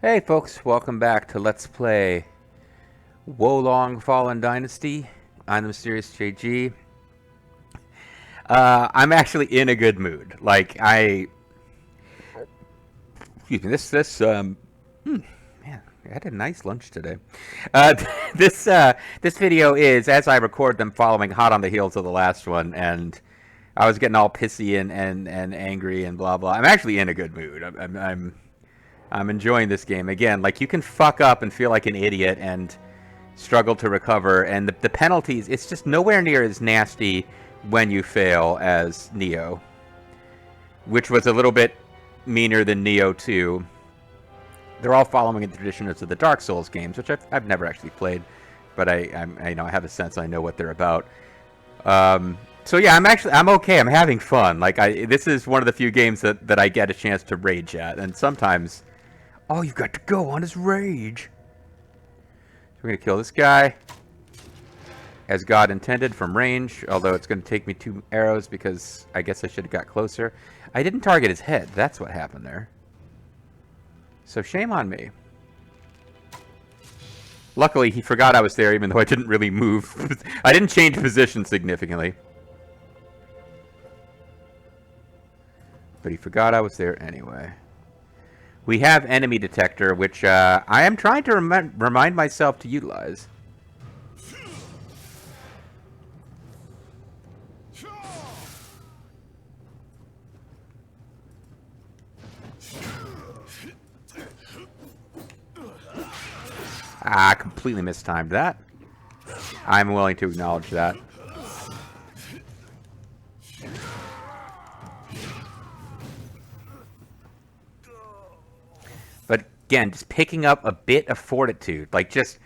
Hey folks, welcome back to Let's Play Wo Long Fallen Dynasty. I'm the Mysterious JG. I'm actually in a good mood. Excuse me, man, I had a nice lunch today. Uh, this video is, as I record them, following hot on the heels of the last one, and I was getting all pissy and angry and blah blah. I'm actually in a good mood. I'm enjoying this game. Again, like, you can fuck up and feel like an idiot and struggle to recover, and the penalties, it's just nowhere near as nasty when you fail as Neo, which was a little bit meaner than Neo 2. They're all following in the traditions of the Dark Souls games, which I've never actually played, but I have a sense I know what they're about. So yeah, I'm okay. I'm having fun. This is one of the few games that I get a chance to rage at, and sometimes all you got to go on is rage. So we're going to kill this guy as God intended from range, although it's going to take me 2 arrows because I guess I should have got closer. I didn't target his head. That's what happened there. So shame on me. Luckily, he forgot I was there, even though I didn't really move. I didn't change position significantly. But he forgot I was there anyway. We have enemy detector, which I am trying to remind myself to utilize. Ah, completely mistimed that. I'm willing to acknowledge that. But again, just picking up a bit of fortitude, it's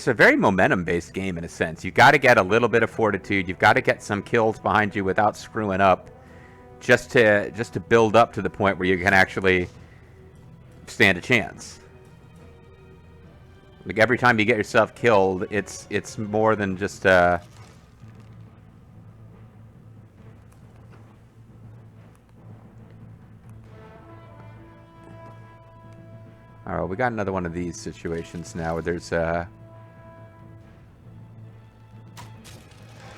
a very momentum-based game in a sense. You got to get a little bit of fortitude. You've got to get some kills behind you without screwing up, just to build up to the point where you can actually stand a chance. Like, every time you get yourself killed, it's more than just Alright, we got another one of these situations now where there's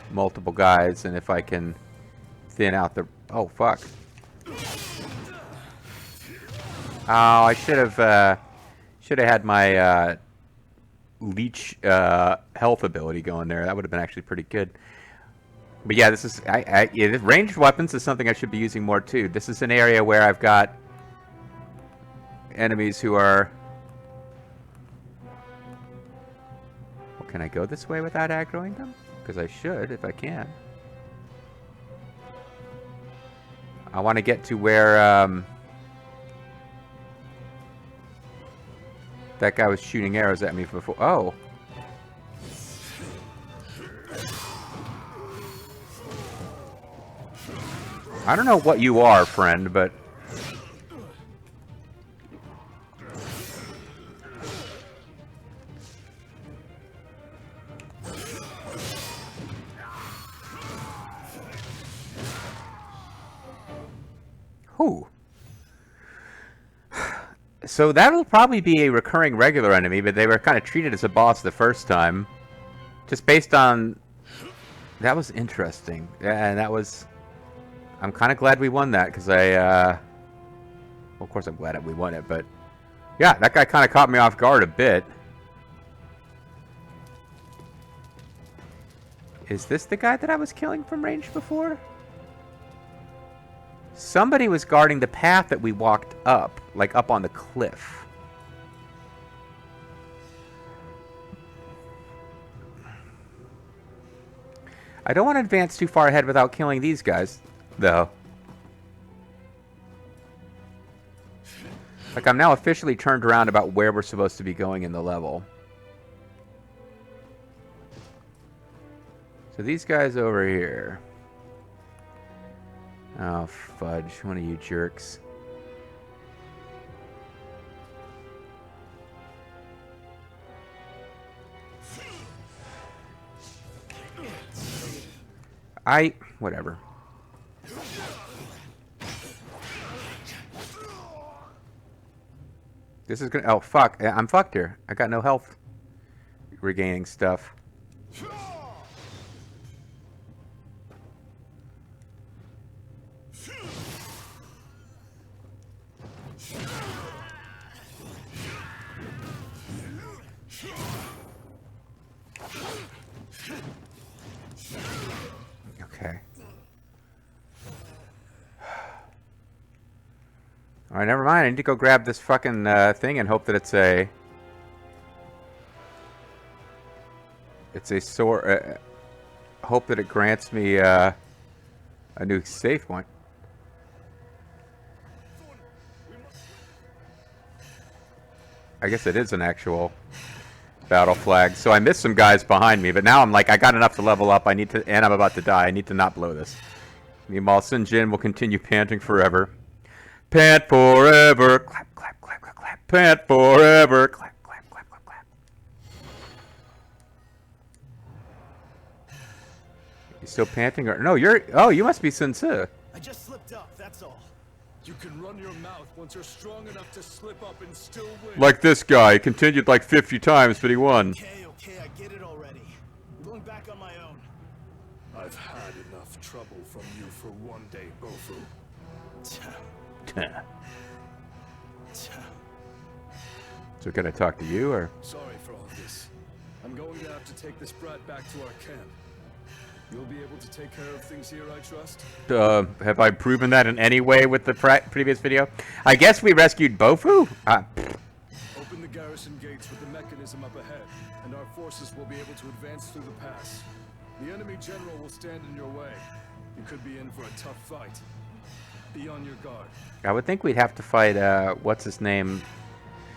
multiple guys, and if I can thin out the... Oh, fuck. Oh, I should have had my leech health ability going there. That would have been actually pretty good. But yeah, this is... yeah, ranged weapons is something I should be using more too. This is an area where I've got enemies who are... Well, can I go this way without aggroing them? Because I should, if I can. I want to get to where that guy was shooting arrows at me before. Oh. I don't know what you are, friend, but... Whew. So that'll probably be a recurring regular enemy, but they were kind of treated as a boss the first time. Just based on... That was interesting. And that was... I'm kind of glad we won that, because well, of course I'm glad that we won it, but... Yeah, that guy kind of caught me off guard a bit. Is this the guy that I was killing from range before? Somebody was guarding the path that we walked up, like up on the cliff. I don't want to advance too far ahead without killing these guys, though. Like, I'm now officially turned around about where we're supposed to be going in the level. So these guys over here. Oh, fudge. One of you jerks. Whatever. This is gonna... Oh, fuck. I'm fucked here. I got no health regaining stuff. Okay. Alright, never mind. I need to go grab this fucking thing and hope that it's a... It's a sword... hope that it grants me a new save point. I guess it is an actual battle flag. So I missed some guys behind me, but now I'm like, I got enough to level up. I need to... And I'm about to die. I need to not blow this. Meanwhile, Sun Jin will continue panting forever. Pant forever. Clap, clap, clap, clap, clap. Pant forever. Clap, clap, clap, clap, clap. You still panting? Or no, you're... Oh, you must be Sun Tzu. I just slipped up, that's all. You can run your mouth once you're strong enough to slip up and still win. Like this guy. He continued like 50 times, but he won. Okay, I get it already. I'm going back on my own. I've had enough trouble from you for one day, Bofu. So can I talk to you, or? Sorry for all this. I'm going to have to take this brat back to our camp. You'll be able to take care of things here, I trust? Have I proven that in any way with the previous video? I guess we rescued Bofu? Open the garrison gates with the mechanism up ahead, and our forces will be able to advance through the pass. The enemy general will stand in your way. You could be in for a tough fight. Be on your guard. I would think we'd have to fight, what's his name?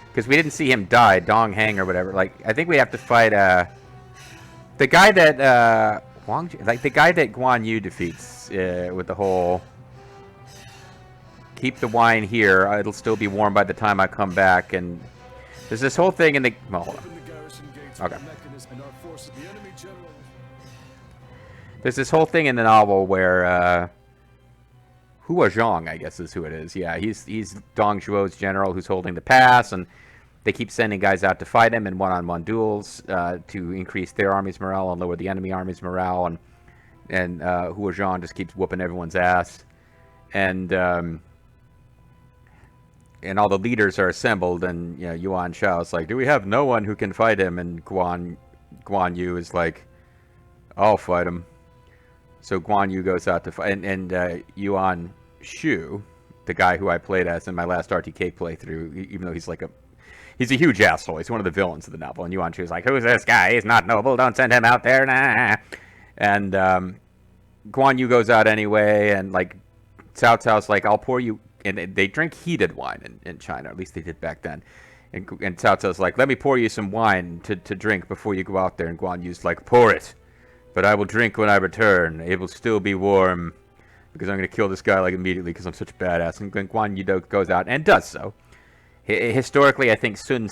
Because we didn't see him die, Dong Hang or whatever. Like, I think we have to fight, the guy that, like the guy that Guan Yu defeats, with the whole... Keep the wine here, it'll still be warm by the time I come back, and... There's this whole thing in the... Well, hold on. Okay. There's this whole thing in the novel where, Hua Zhang, I guess is who it is. Yeah, he's Dong Zhuo's general who's holding the pass, and they keep sending guys out to fight him in one-on-one duels to increase their army's morale and lower the enemy army's morale, and Hua Zhang just keeps whooping everyone's ass, and all the leaders are assembled, and you know, Yuan Shao is like, "Do we have no one who can fight him?" And Guan Yu is like, "I'll fight him." So Guan Yu goes out to fight, and Yuan Shu, the guy who I played as in my last RTK playthrough, even though he's a huge asshole. He's one of the villains of the novel. And Yuan Shu is like, "Who's this guy? He's not noble. Don't send him out there." Nah. And Guan Yu goes out anyway, and like Cao Cao's like, "I'll pour you." And they drink heated wine in China, at least they did back then. And Cao Cao's like, "Let me pour you some wine to drink before you go out there." And Guan Yu's like, "Pour it. But I will drink when I return. It will still be warm, because I'm going to kill this guy like immediately because I'm such a badass." And Guan Yu goes out and does so. Historically, I think Sun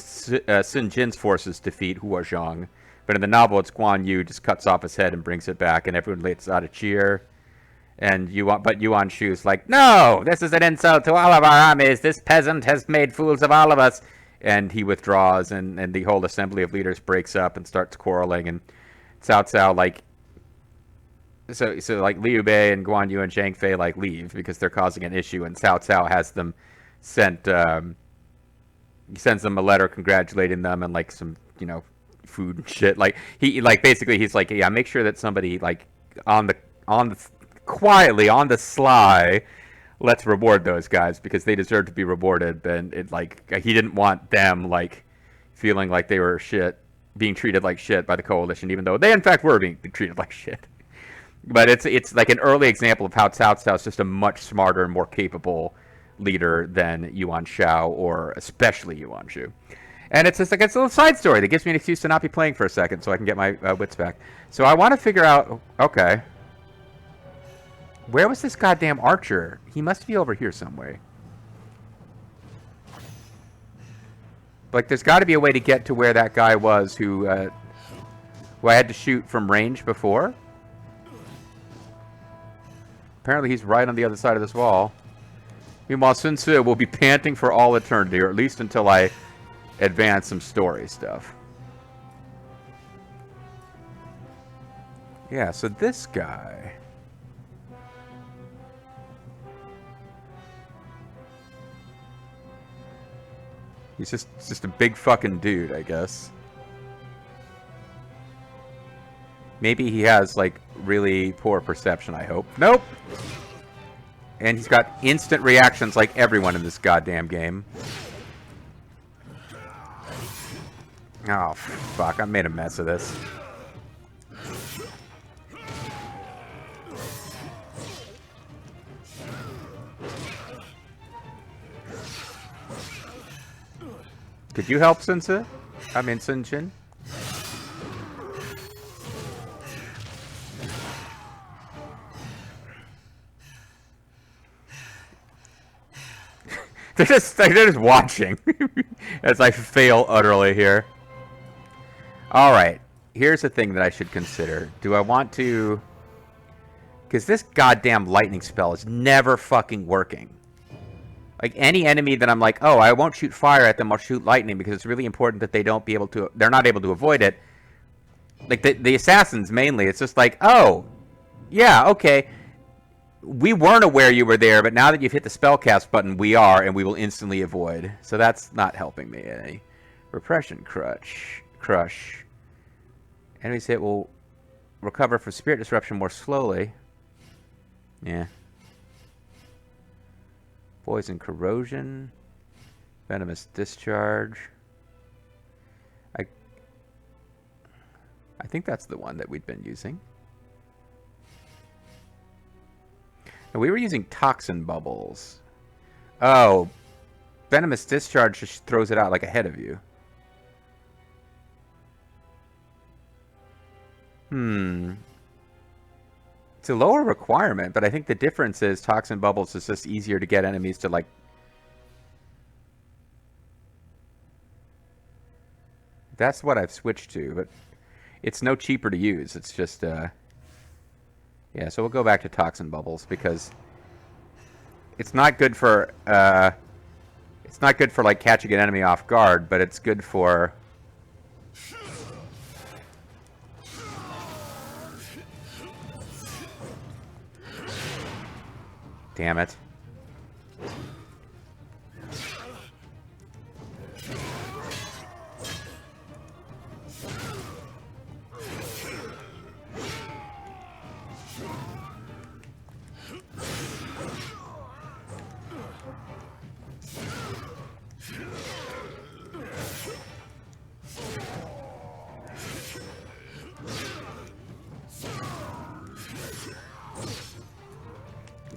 Jin's forces defeat Hua Zhang, but in the novel, it's Guan Yu just cuts off his head and brings it back, and everyone lets out a cheer. And Yuan Shu's like, "No, this is an insult to all of our armies. This peasant has made fools of all of us." And he withdraws, and the whole assembly of leaders breaks up and starts quarreling. And Cao Cao like. So like Liu Bei and Guan Yu and Zhang Fei like leave because they're causing an issue, and Cao Cao has them sent. He sends them a letter congratulating them and like some food and shit. Like he like basically he's like, "Yeah, make sure that somebody like quietly on the sly, let's reward those guys because they deserve to be rewarded." And it like he didn't want them like feeling like they were shit, being treated like shit by the coalition, even though they in fact were being treated like shit. But it's like an early example of how Cao Cao is just a much smarter and more capable leader than Yuan Shao, or especially Yuan Shu. And it's just like it's a little side story that gives me an excuse to not be playing for a second so I can get my wits back. So I want to figure out, okay, where was this goddamn archer? He must be over here somewhere. Like there's got to be a way to get to where that guy was who I had to shoot from range before. Apparently he's right on the other side of this wall. Meanwhile, Sun Tzu will be panting for all eternity, or at least until I advance some story stuff. Yeah, so this guy... He's just a big fucking dude, I guess. Maybe he has, like, really poor perception, I hope. Nope! And he's got instant reactions like everyone in this goddamn game. Oh, fuck. I made a mess of this. Could you help, Sunjin? I mean, Sunjin? they're just watching as I fail utterly here. Alright, here's the thing that I should consider. Do I want to... Because this goddamn lightning spell is never fucking working. Like, any enemy that I'm like, oh, I won't shoot fire at them, I'll shoot lightning, because it's really important that they're not able to avoid it. Like, the assassins, mainly, it's just like, oh, yeah, okay. We weren't aware you were there, but now that you've hit the spellcast button, we are, and we will instantly avoid. So that's not helping me any. Repression Crush. Enemies hit will recover from spirit disruption more slowly. Yeah. Poison Corrosion. Venomous Discharge. I think that's the one that we'd been using. No, we were using Toxin Bubbles. Oh. Venomous Discharge just throws it out like ahead of you. It's a lower requirement, but I think the difference is Toxin Bubbles is just easier to get enemies to, like... That's what I've switched to, but it's no cheaper to use. It's just, yeah, so we'll go back to Toxin Bubbles, because it's not good for, like, catching an enemy off guard, but it's good for... Damn it.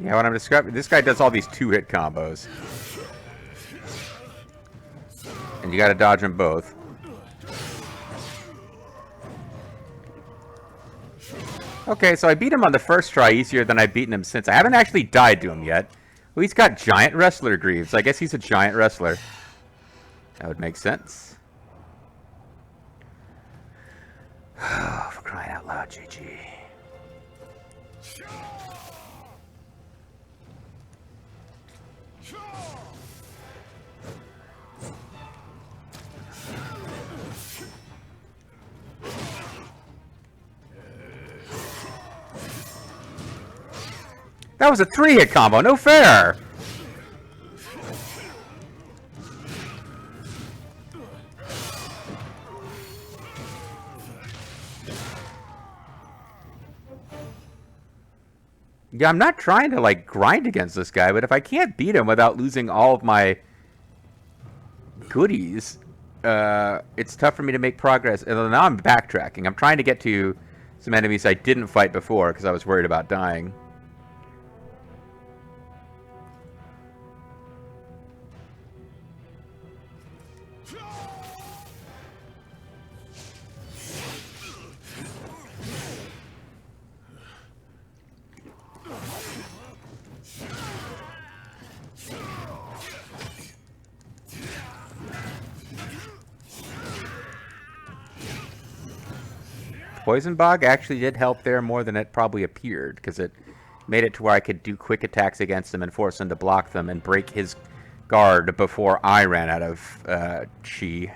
Yeah, what I'm describing, this guy does all these two-hit combos. And you gotta dodge them both. Okay, so I beat him on the first try easier than I've beaten him since. I haven't actually died to him yet. Well, he's got giant wrestler greaves. I guess he's a giant wrestler. That would make sense. For crying out loud, GG. That was a 3-hit combo, no fair! Yeah, I'm not trying to, like, grind against this guy, but if I can't beat him without losing all of my goodies, it's tough for me to make progress. And now I'm backtracking. I'm trying to get to some enemies I didn't fight before because I was worried about dying. Poison Bog actually did help there more than it probably appeared, because it made it to where I could do quick attacks against him and force him to block them and break his guard before I ran out of chi.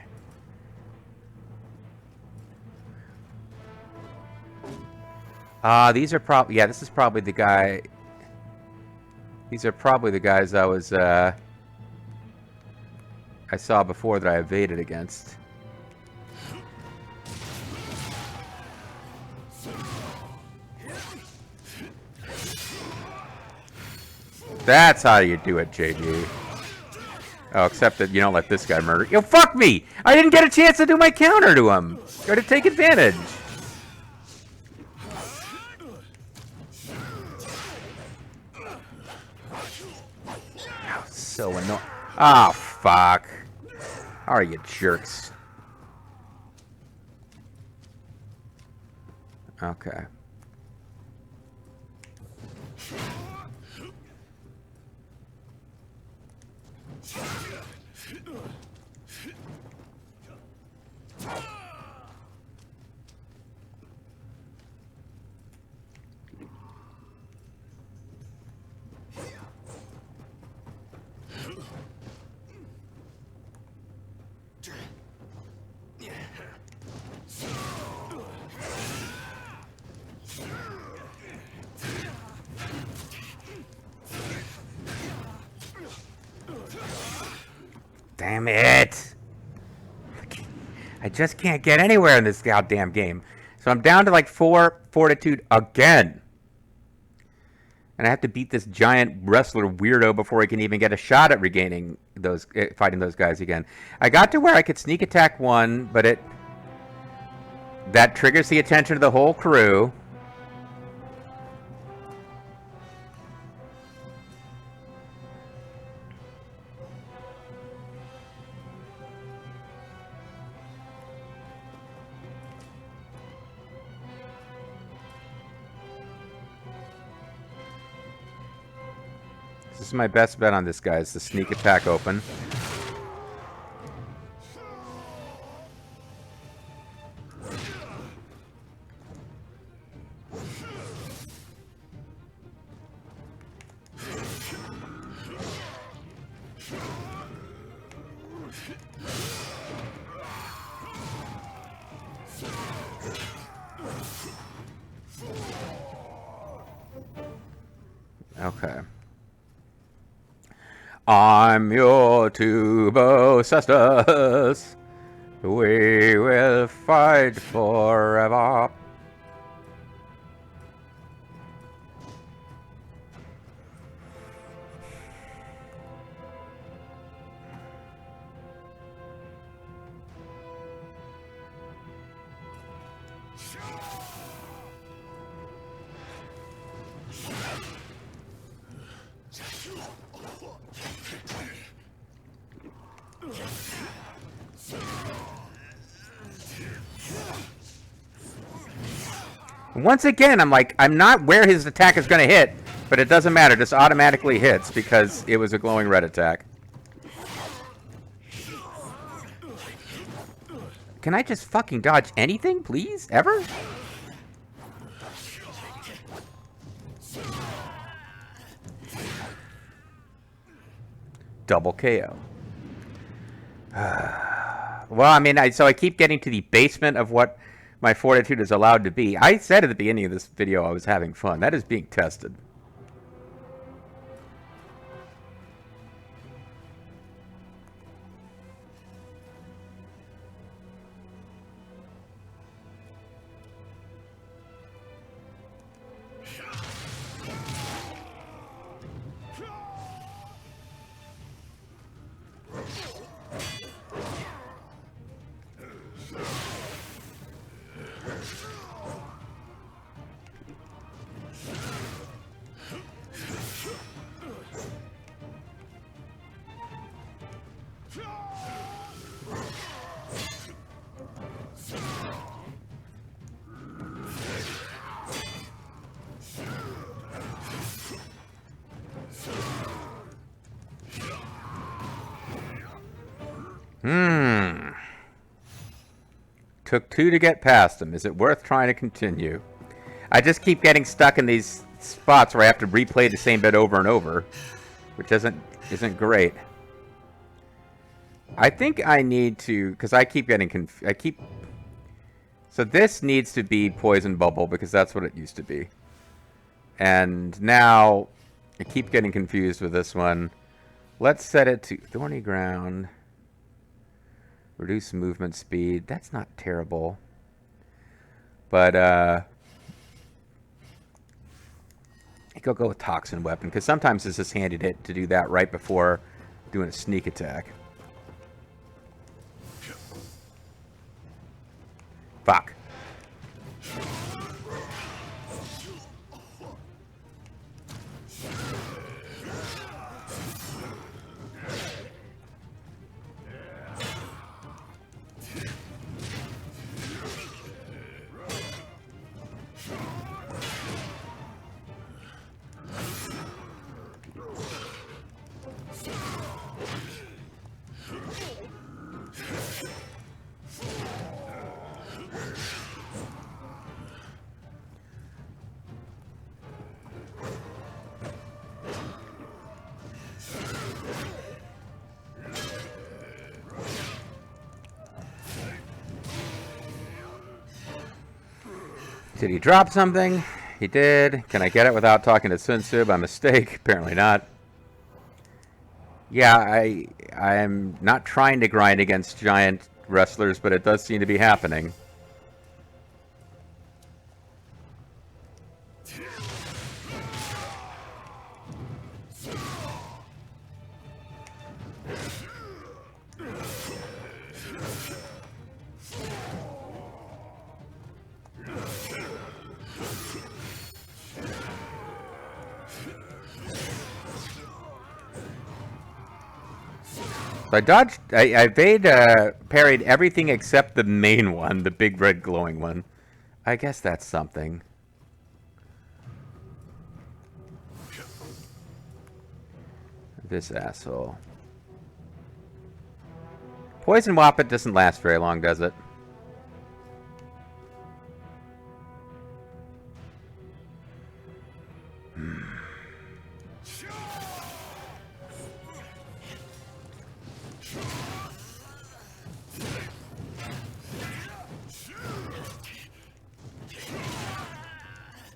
These are probably... Yeah, this is probably the guy... These are probably the guys I was... I saw before that I evaded against. That's how you do it, JG. Oh, except that you don't let this guy murder. Yo, fuck me! I didn't get a chance to do my counter to him! Or to take advantage. Oh, so annoying. Ah, oh, fuck. How are you jerks? Okay. Damn it! I just can't get anywhere in this goddamn game. So I'm down to like 4 fortitude again. And I have to beat this giant wrestler weirdo before I can even get a shot at regaining those, fighting those guys again. I got to where I could sneak attack one, but that triggers the attention of the whole crew. This is my best bet on this guy, is the sneak attack open. Okay. I'm your Tubo Cestus. We will fight forever. Once again, I'm like, I'm not where his attack is going to hit, but it doesn't matter. It just automatically hits because it was a glowing red attack. Can I just fucking dodge anything, please? Ever? Double KO. Well, I mean, so I keep getting to the basement of what my fortitude is allowed to be. I said at the beginning of this video I was having fun. That is being tested. Took 2 to get past him. Is it worth trying to continue? I just keep getting stuck in these spots where I have to replay the same bit over and over, which isn't great. I think I need to, because I keep getting so this needs to be Poison Bubble because that's what it used to be. And now I keep getting confused with this one. Let's set it to Thorny Ground. Reduce movement speed. That's not terrible. But I think I'll go with Toxin Weapon because sometimes it's just handy to do that right before doing a sneak attack. Fuck. Did he drop something? He did. Can I get it without talking to Sun Tzu by mistake? Apparently not. Yeah, I am not trying to grind against giant wrestlers, but it does seem to be happening. I dodged. I parried everything except the main one, the big red glowing one. I guess that's something. This asshole. Poison Whoppet doesn't last very long, does it?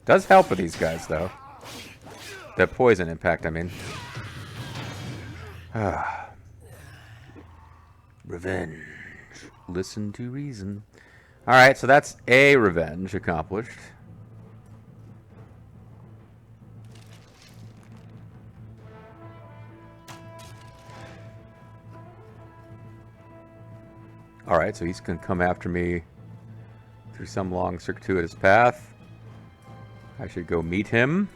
Does help with these guys, though. The poison impact, I mean. Revenge. Listen to reason. Alright, so that's a revenge accomplished. Alright, so he's going to come after me through some long circuitous path. I should go meet him.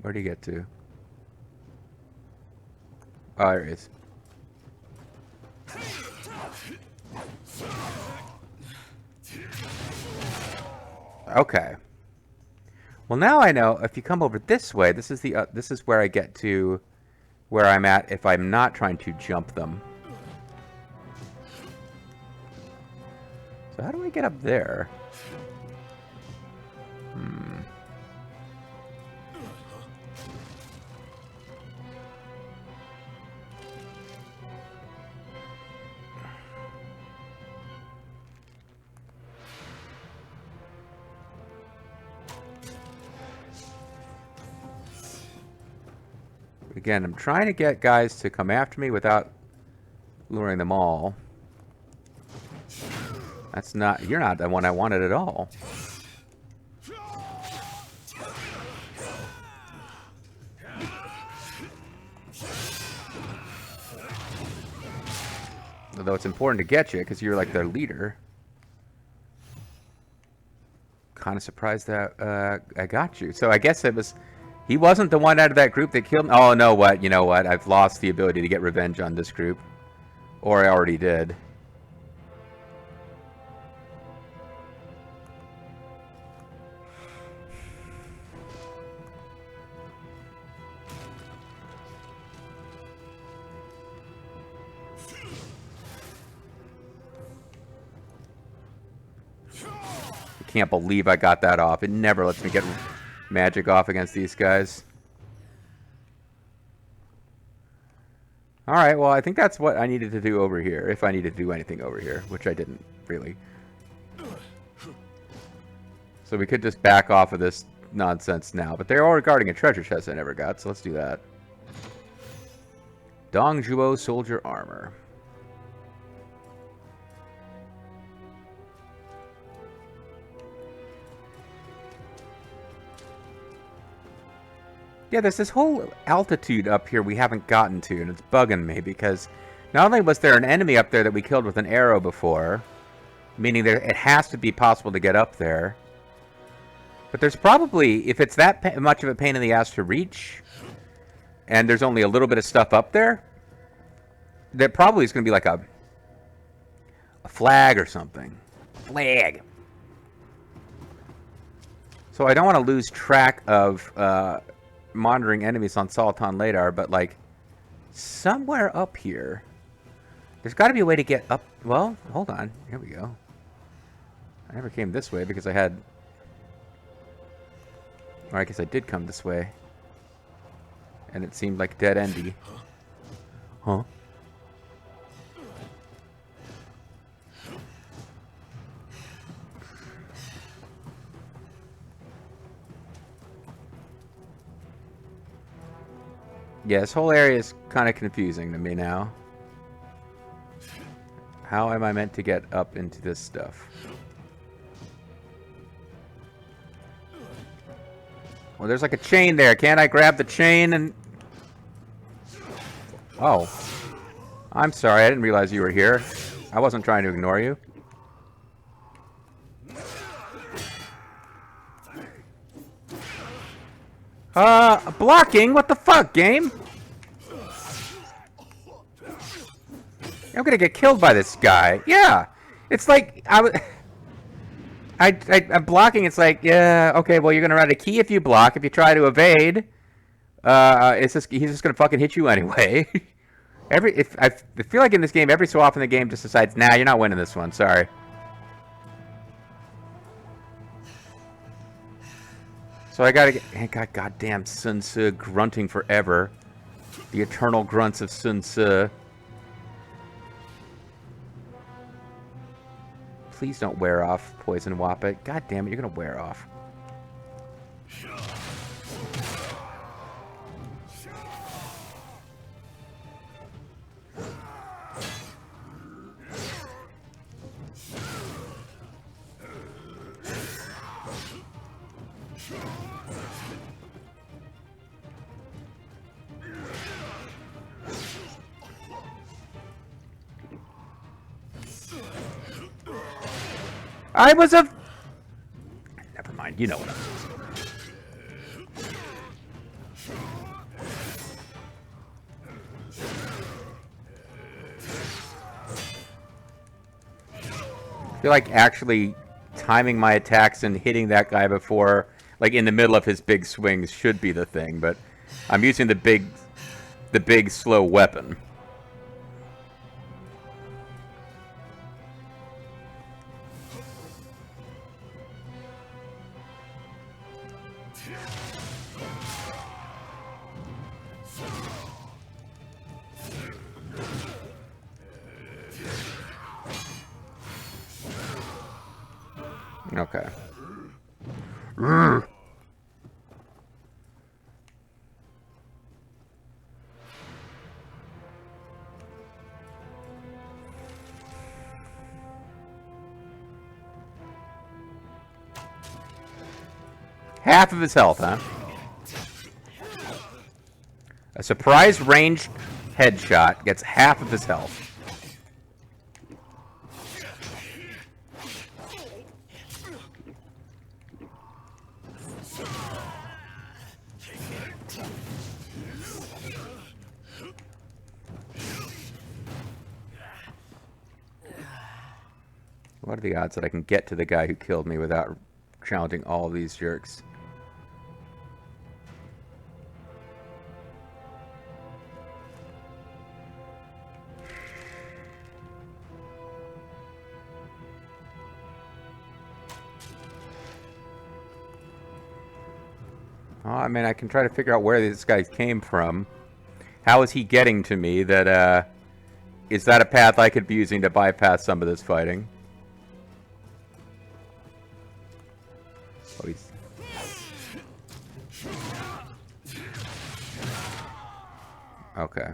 Where'd he get to? Oh, there he is. Okay. Well, now I know if you come over this way, this is where I get to where I'm at if I'm not trying to jump them. So how do I get up there? Again, I'm trying to get guys to come after me without luring them all. That's not... You're not the one I wanted at all. Although it's important to get you because you're like their leader. Kind of surprised that I got you. So I guess it was... He wasn't the one out of that group that killed me. Oh, no, what? You know what? I've lost the ability to get revenge on this group. Or I already did. I can't believe I got that off. It never lets me get magic off against these guys. Alright, well, I think that's what I needed to do over here, if I needed to do anything over here, which I didn't, really. So we could just back off of this nonsense now, but they're all guarding a treasure chest I never got, so let's do that. Dongjuo Soldier Armor. Yeah, there's this whole altitude up here we haven't gotten to, and it's bugging me, because not only was there an enemy up there that we killed with an arrow before, meaning that it has to be possible to get up there, but there's probably, if it's that much of a pain in the ass to reach, and there's only a little bit of stuff up there, there probably is going to be like a flag or something. Flag! So I don't want to lose track of monitoring enemies on Sultan Ladar, but like somewhere up here, there's got to be a way to get up. Well, hold on. Here we go. I never came this way because I had... Or I guess I did come this way. And it seemed like dead-endy. Huh? Yeah, this whole area is kind of confusing to me now. How am I meant to get up into this stuff? Well, there's like a chain there. Can't I grab the chain and... Oh. I'm sorry, I didn't realize you were here. I wasn't trying to ignore you. Blocking? What the fuck, game? I'm gonna get killed by this guy. Yeah. It's like, I'm blocking, it's like, yeah, okay, well, you're gonna run a key if you block. If you try to evade, he's just gonna fucking hit you anyway. I feel like in this game, every so often the game just decides, nah, you're not winning this one, sorry. So I gotta get, goddamn Sun Tzu grunting forever. The eternal grunts of Sun Tzu. Please don't wear off, Poison Wappet. God damn it, you're gonna wear off. I was a... Never mind, you know what I'm saying. I feel like actually timing my attacks and hitting that guy before, like in the middle of his big swings should be the thing, but I'm using the big slow weapon. Okay. Half of his health, huh? A surprise ranged headshot gets half of his health. What are the odds that I can get to the guy who killed me without challenging all of these jerks? I mean, I can try to figure out where this guy came from. How is he getting to me? Is that a path I could be using to bypass some of this fighting? Oh, he's... Okay.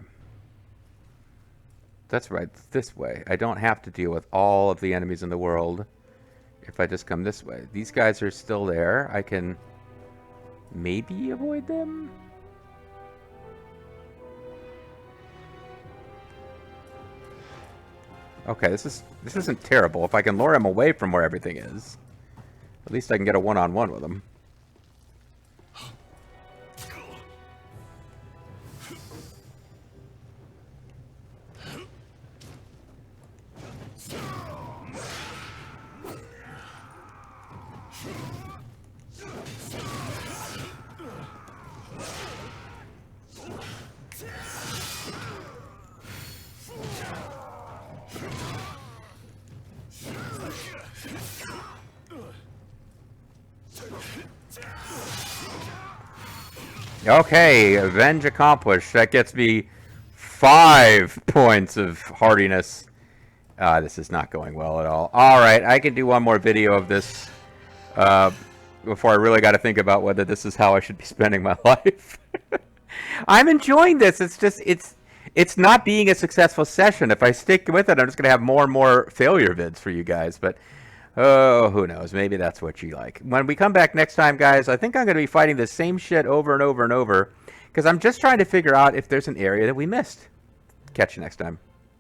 That's right, it's this way. I don't have to deal with all of the enemies in the world if I just come this way. These guys are still there. I can maybe avoid them? Okay, this isn't terrible. If I can lure him away from where everything is, at least I can get a one-on-one with him. Okay, avenge accomplished. That gets me 5 points of hardiness. This is not going well at all. Alright, I can do one more video of this before I really got to think about whether this is how I should be spending my life. I'm enjoying this. It's just, it's not being a successful session. If I stick with it, I'm just going to have more and more failure vids for you guys. But, oh, who knows? Maybe that's what you like. When we come back next time, guys, I think I'm going to be fighting the same shit over and over and over. Because I'm just trying to figure out if there's an area that we missed. Catch you next time.